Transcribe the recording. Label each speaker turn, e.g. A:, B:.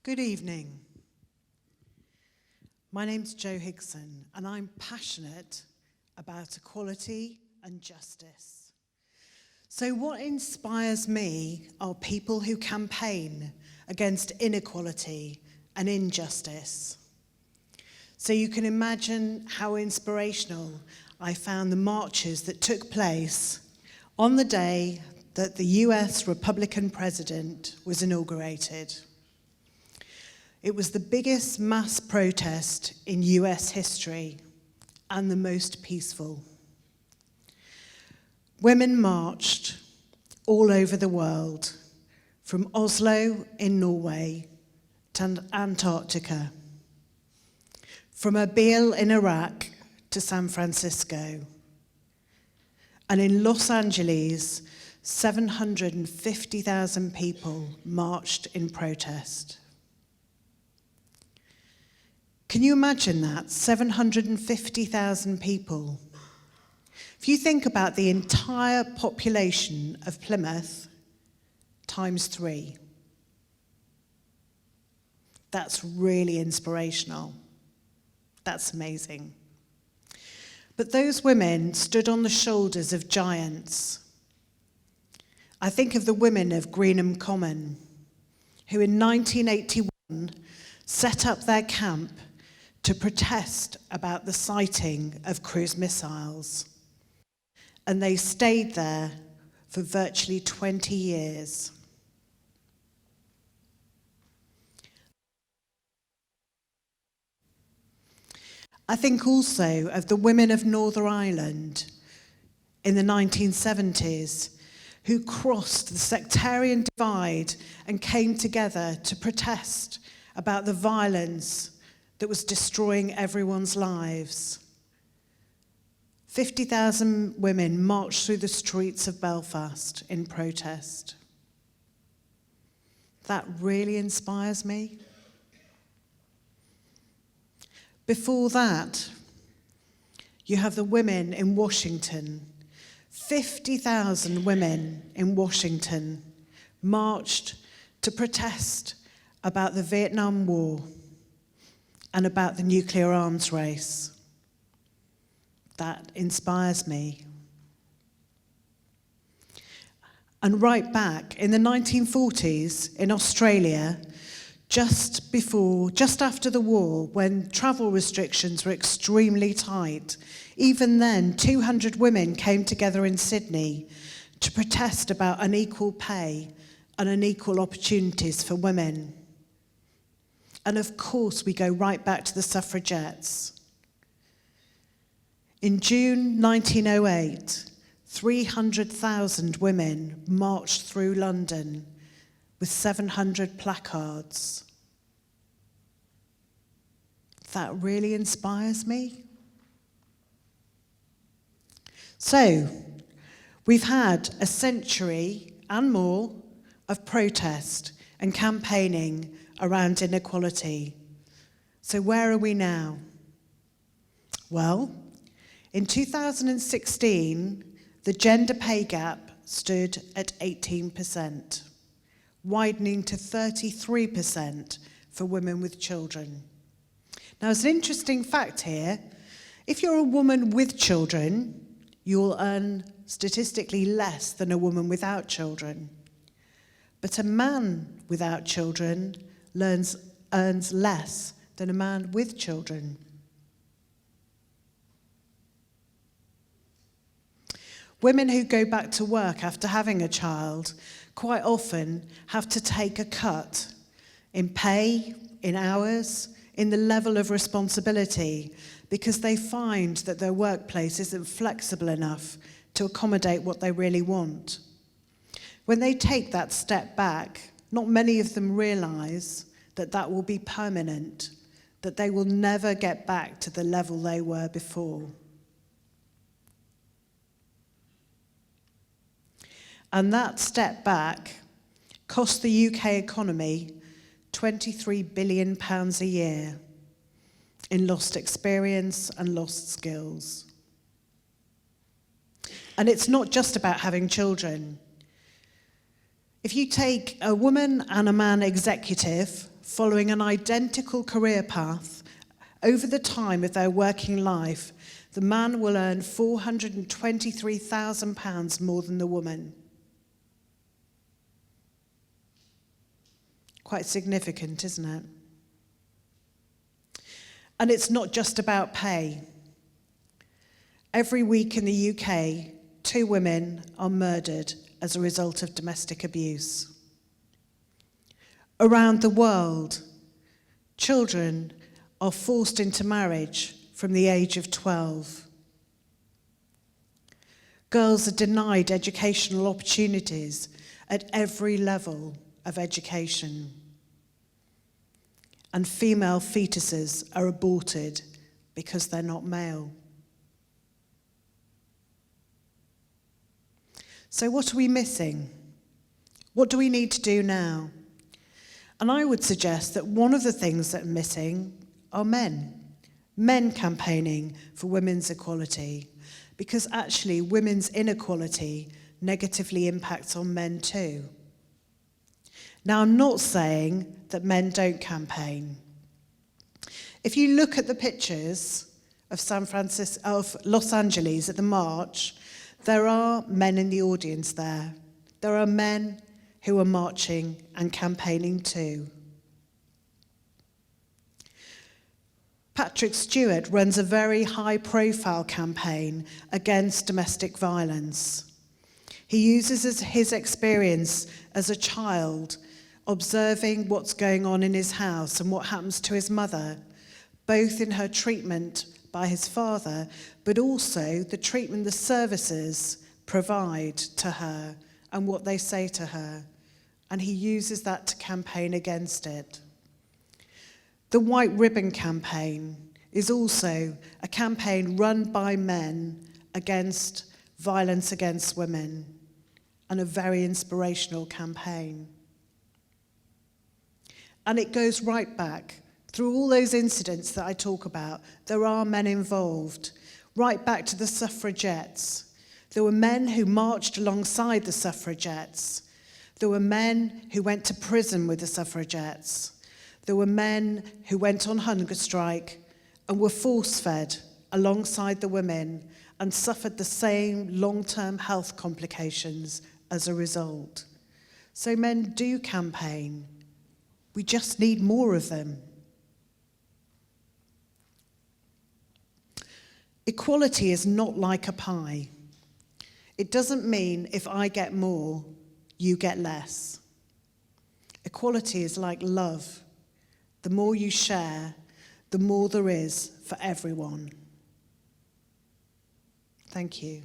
A: Good evening. My name's Jo Higson, and I'm passionate about equality and justice. So what inspires me are people who campaign against inequality and injustice. So you can imagine how inspirational I found the marches that took place on the day that the US Republican president was inaugurated. It was the biggest mass protest in US history and the most peaceful. Women marched all over the world, from Oslo in Norway to Antarctica, from Erbil in Iraq to San Francisco. And in Los Angeles, 750,000 people marched in protest. Can you imagine that? 750,000 people. If you think about the entire population of Plymouth, times 3. That's really inspirational. That's amazing. But those women stood on the shoulders of giants. I think of the women of Greenham Common, who in 1981 set up their camp to protest about the sighting of cruise missiles. And they stayed there for virtually 20 years. I think also of the women of Northern Ireland in the 1970s who crossed the sectarian divide and came together to protest about the violence that was destroying everyone's lives. 50,000 women marched through the streets of Belfast in protest. That really inspires me. Before that, you have the women in Washington. 50,000 women in Washington marched to protest about the Vietnam War and about the nuclear arms race. That inspires me. And right back in the 1940s in Australia, just after the war, when travel restrictions were extremely tight, even then 200 women came together in Sydney to protest about unequal pay and unequal opportunities for women. And of course, we go right back to the suffragettes. In June 1908, 300,000 women marched through London with 700 placards. That really inspires me. So, we've had a century and more of protest and campaigning around inequality. So where are we now? Well, in 2016, the gender pay gap stood at 18%, widening to 33% for women with children. Now, as an interesting fact here, if you're a woman with children, you'll earn statistically less than a woman without children. But a man without children earns less than a man with children. Women who go back to work after having a child quite often have to take a cut in pay, in hours, in the level of responsibility, because they find that their workplace isn't flexible enough to accommodate what they really want. When they take that step back, not many of them realise that that will be permanent, that they will never get back to the level they were before. And that step back cost the UK economy £23 billion a year in lost experience and lost skills. And it's not just about having children. If you take a woman and a man executive following an identical career path over the time of their working life, the man will earn £423,000 more than the woman. Quite significant, isn't it? And it's not just about pay. Every week in the UK, 2 women are murdered as a result of domestic abuse. Around the world, children are forced into marriage from the age of 12. Girls are denied educational opportunities at every level of education. And female fetuses are aborted because they're not male. So what are we missing? What do we need to do now? And I would suggest that one of the things that are missing are men campaigning for women's equality, because actually women's inequality negatively impacts on men too. Now, I'm not saying that men don't campaign. If you look at the pictures of Los Angeles at the march, there are men in the audience there. There are men who are marching and campaigning too. Patrick Stewart runs a very high-profile campaign against domestic violence. He uses his experience as a child, observing what's going on in his house and what happens to his mother, both in her treatment by his father, but also the treatment the services provide to her and what they say to her. And he uses that to campaign against it. The White Ribbon Campaign is also a campaign run by men against violence against women, and a very inspirational campaign. And it goes right back. Through all those incidents that I talk about, there are men involved, right back to the suffragettes. There were men who marched alongside the suffragettes. There were men who went to prison with the suffragettes. There were men who went on hunger strike and were force-fed alongside the women and suffered the same long-term health complications as a result. So men do campaign. We just need more of them. Equality is not like a pie. It doesn't mean if I get more, you get less. Equality is like love. The more you share, the more there is for everyone. Thank you.